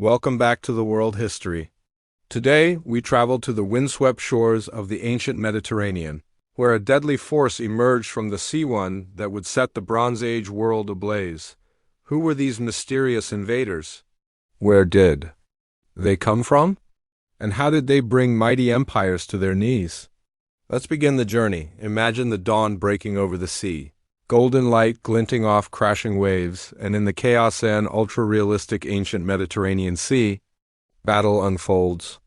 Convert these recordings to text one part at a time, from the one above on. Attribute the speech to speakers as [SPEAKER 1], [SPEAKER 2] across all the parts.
[SPEAKER 1] Welcome back to the World History. Today, we travel to the windswept shores of the ancient Mediterranean, where a deadly force emerged from the sea, one that would set the Bronze Age world ablaze. Who were these mysterious invaders? Where did they come from? And how did they bring mighty empires to their knees? Let's begin the journey. Imagine the dawn breaking over the sea. Golden light glinting off crashing waves, and in the chaos and ultra-realistic ancient Mediterranean Sea, battle unfolds.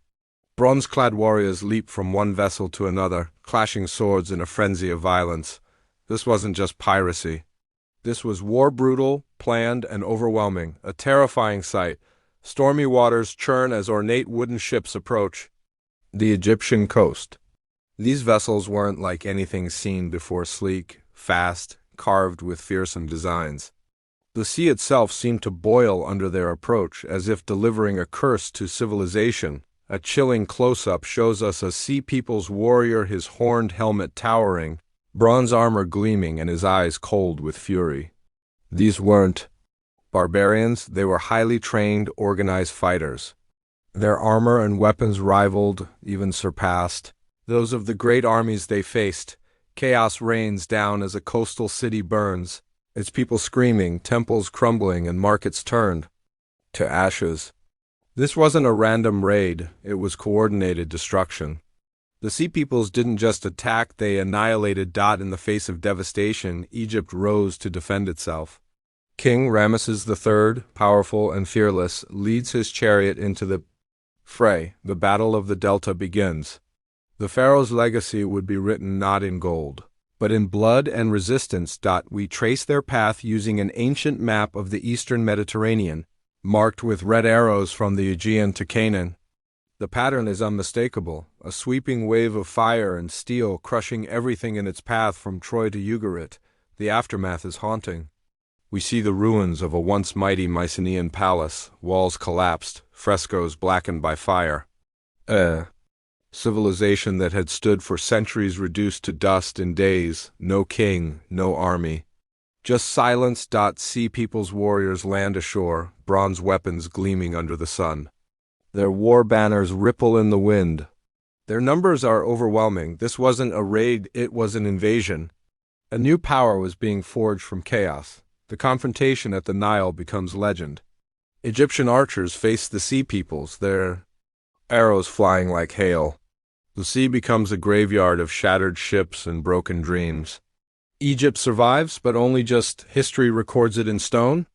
[SPEAKER 1] Bronze-clad warriors leap from one vessel to another, clashing swords in a frenzy of violence. This wasn't just piracy. This was war, brutal, planned, and overwhelming, a terrifying sight. Stormy waters churn as ornate wooden ships approach the Egyptian coast. These vessels weren't like anything seen before, sleek, fast, carved with fearsome designs. The sea itself seemed to boil under their approach, as if delivering a curse to civilization. A chilling close-up shows us a sea people's warrior, his horned helmet towering, bronze armor gleaming, and his eyes cold with fury. These weren't barbarians, they were highly trained, organized fighters. Their armor and weapons rivaled, even surpassed, those of the great armies they faced. Chaos rains down as a coastal city burns, its people screaming, temples crumbling, and markets turned to ashes. This wasn't a random raid, it was coordinated destruction. The Sea Peoples didn't just attack, they annihilated. In the face of devastation, Egypt rose to defend itself. King Ramses III, powerful and fearless, leads his chariot into the fray. The Battle of the Delta begins. The pharaoh's legacy would be written not in gold, but in blood and resistance. We trace their path using an ancient map of the eastern Mediterranean, marked with red arrows from the Aegean to Canaan. The pattern is unmistakable, a sweeping wave of fire and steel crushing everything in its path from Troy to Ugarit. The aftermath is haunting. We see the ruins of a once mighty Mycenaean palace, walls collapsed, frescoes blackened by fire. Civilization that had stood for centuries reduced to dust in days, no king, no army. Just silence. Sea People's warriors land ashore, bronze weapons gleaming under the sun. Their war banners ripple in the wind. Their numbers are overwhelming. This wasn't a raid, it was an invasion. A new power was being forged from chaos. The confrontation at the Nile becomes legend. Egyptian archers face the Sea Peoples, their arrows flying like hail. The sea becomes a graveyard of shattered ships and broken dreams. Egypt survives, but only just history records it in stone.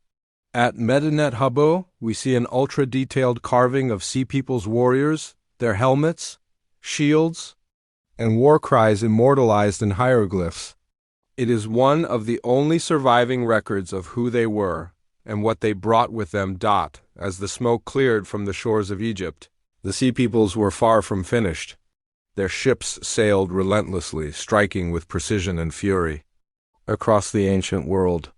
[SPEAKER 1] At Medinet Habu, we see an ultra-detailed carving of Sea People's warriors, their helmets, shields, and war cries immortalized in hieroglyphs. It is one of the only surviving records of who they were and what they brought with them. As the smoke cleared from the shores of Egypt, the Sea Peoples were far from finished. Their ships sailed relentlessly, striking with precision and fury. Across the ancient world,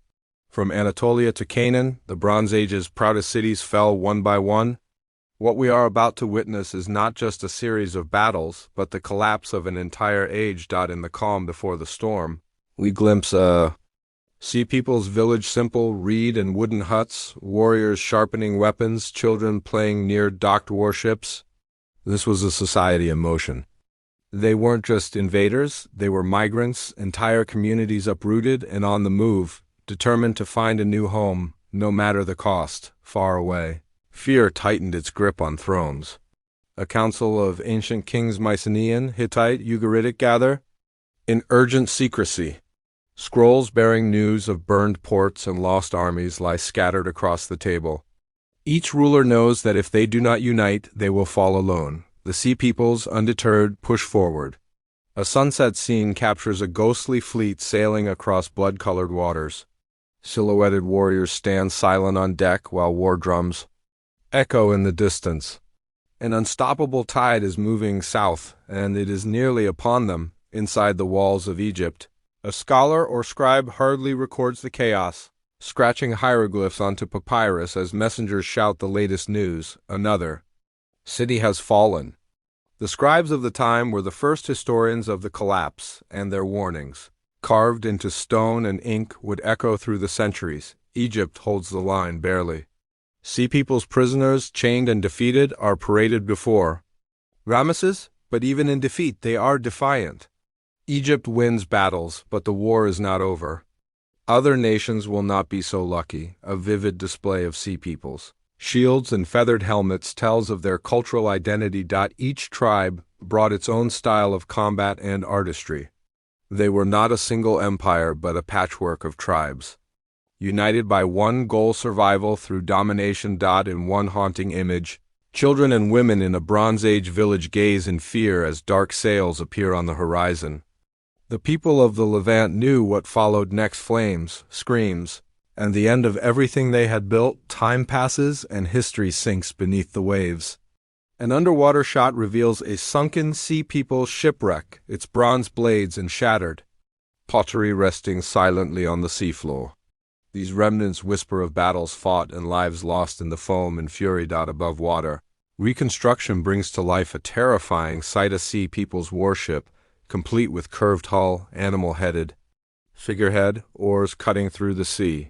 [SPEAKER 1] from Anatolia to Canaan, the Bronze Age's proudest cities fell one by one. What we are about to witness is not just a series of battles, but the collapse of an entire age. In the calm before the storm, we glimpse Sea People's village, simple reed and wooden huts, warriors sharpening weapons, children playing near docked warships. This was a society in motion. They weren't just invaders, they were migrants, entire communities uprooted and on the move, determined to find a new home, no matter the cost, far away. Fear tightened its grip on thrones. A council of ancient kings, Mycenaean, Hittite, Ugaritic, gather in urgent secrecy. Scrolls bearing news of burned ports and lost armies lie scattered across the table. Each ruler knows that if they do not unite, they will fall alone. The Sea Peoples, undeterred, push forward. A sunset scene captures a ghostly fleet sailing across blood-colored waters. Silhouetted warriors stand silent on deck while war drums echo in the distance. An unstoppable tide is moving south, and it is nearly upon them, inside the walls of Egypt. A scholar or scribe hurriedly records the chaos, scratching hieroglyphs onto papyrus as messengers shout the latest news. Another city has fallen. The scribes of the time were the first historians of the collapse, and their warnings, carved into stone and ink, would echo through the centuries. Egypt holds the line barely. Sea people's prisoners, chained and defeated, are paraded before Ramesses, but even in defeat they are defiant. Egypt wins battles, but the war is not over. Other nations will not be so lucky. A vivid display of sea peoples. Shields and feathered helmets tells of their cultural identity. Each tribe brought its own style of combat and artistry. They were not a single empire, but a patchwork of tribes, united by one goal: survival through domination. In one haunting image, children and women in a Bronze Age village gaze in fear as dark sails appear on the horizon. The people of the Levant knew what followed next: flames, screams, and the end of everything they had built. Time passes and history sinks beneath the waves. An underwater shot reveals a sunken sea people shipwreck, its bronze blades and shattered pottery resting silently on the seafloor. These remnants whisper of battles fought and lives lost in the foam and fury. Above water, reconstruction brings to life a terrifying sight: a sea people's warship, complete with curved hull, animal-headed figurehead, oars cutting through the sea.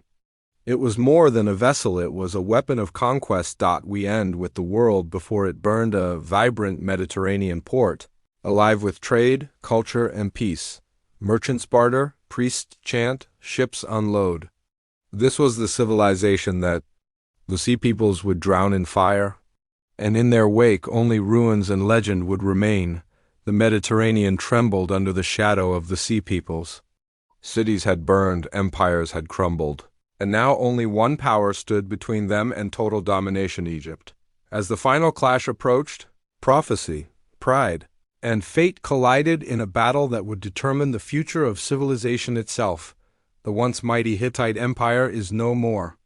[SPEAKER 1] It was more than a vessel, it was a weapon of conquest. We end with the world before it burned, a vibrant Mediterranean port, alive with trade, culture, and peace. Merchants barter, priests chant, ships unload. This was the civilization that the sea peoples would drown in fire, and in their wake only ruins and legend would remain. The Mediterranean trembled under the shadow of the sea peoples. Cities had burned, empires had crumbled, and now only one power stood between them and total domination: Egypt. As the final clash approached, prophecy, pride, and fate collided in a battle that would determine the future of civilization itself. The once mighty Hittite Empire is no more.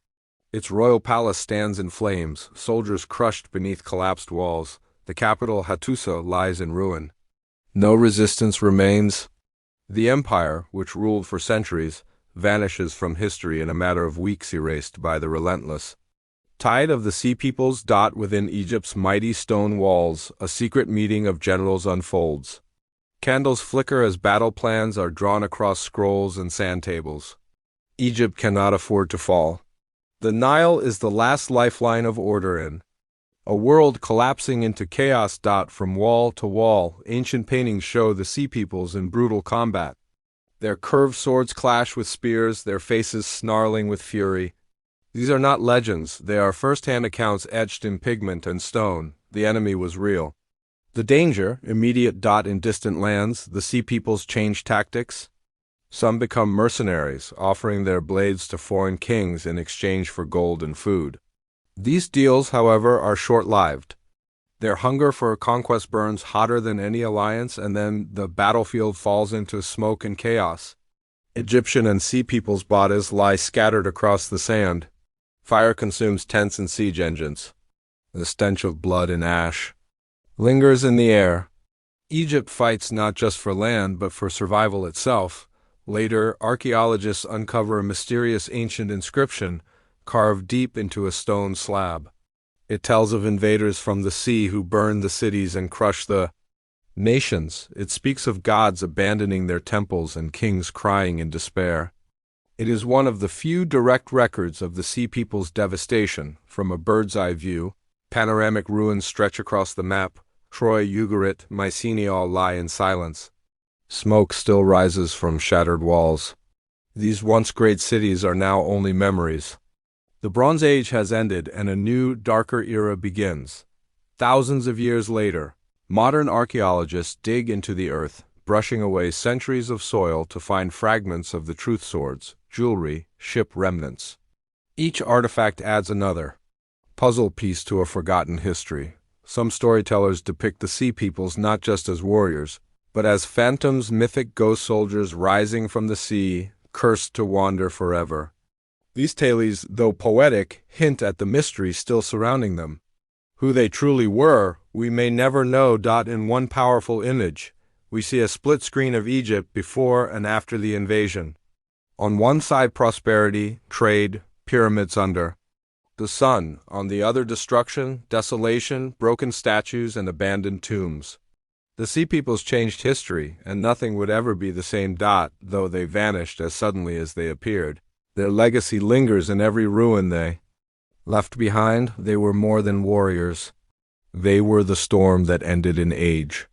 [SPEAKER 1] Its royal palace stands in flames, soldiers crushed beneath collapsed walls. The capital, Hattusa, lies in ruin. No resistance remains. The empire, which ruled for centuries, vanishes from history in a matter of weeks, erased by the relentless tide of the sea peoples. Within Egypt's mighty stone walls, a secret meeting of generals unfolds. Candles flicker as battle plans are drawn across scrolls and sand tables. Egypt cannot afford to fall. The Nile is the last lifeline of order in a world collapsing into chaos. From wall to wall, ancient paintings show the sea peoples in brutal combat. Their curved swords clash with spears, their faces snarling with fury. These are not legends, they are first-hand accounts etched in pigment and stone. The enemy was real. The danger, immediate. In distant lands, the sea peoples change tactics. Some become mercenaries, offering their blades to foreign kings in exchange for gold and food. These deals, however, are short-lived. Their hunger for conquest burns hotter than any alliance, and then the battlefield falls into smoke and chaos. Egyptian and sea peoples' bodies lie scattered across the sand. Fire consumes tents and siege engines. The stench of blood and ash lingers in the air. Egypt fights not just for land, but for survival itself. Later, archaeologists uncover a mysterious ancient inscription carved deep into a stone slab. It tells of invaders from the sea who burned the cities and crushed the nations. It speaks of gods abandoning their temples and kings crying in despair. It is one of the few direct records of the sea people's devastation. From a bird's-eye view, panoramic ruins stretch across the map. Troy, Ugarit, Mycenae all lie in silence. Smoke still rises from shattered walls. These once great cities are now only memories. The Bronze Age has ended and a new, darker era begins. Thousands of years later, modern archaeologists dig into the earth, brushing away centuries of soil to find fragments of the truth swords, jewelry, ship remnants. Each artifact adds another puzzle piece to a forgotten history. Some storytellers depict the sea peoples not just as warriors, but as phantoms, mythic ghost soldiers rising from the sea, cursed to wander forever. These tales, though poetic, hint at the mystery still surrounding them. Who they truly were, we may never know. In one powerful image, we see a split screen of Egypt before and after the invasion. On one side prosperity, trade, pyramids under the sun. On the other destruction, desolation, broken statues, and abandoned tombs. The sea peoples changed history, and nothing would ever be the same. Though they vanished as suddenly as they appeared, their legacy lingers in every ruin they Left behind, they were more than warriors. They were the storm that ended an age.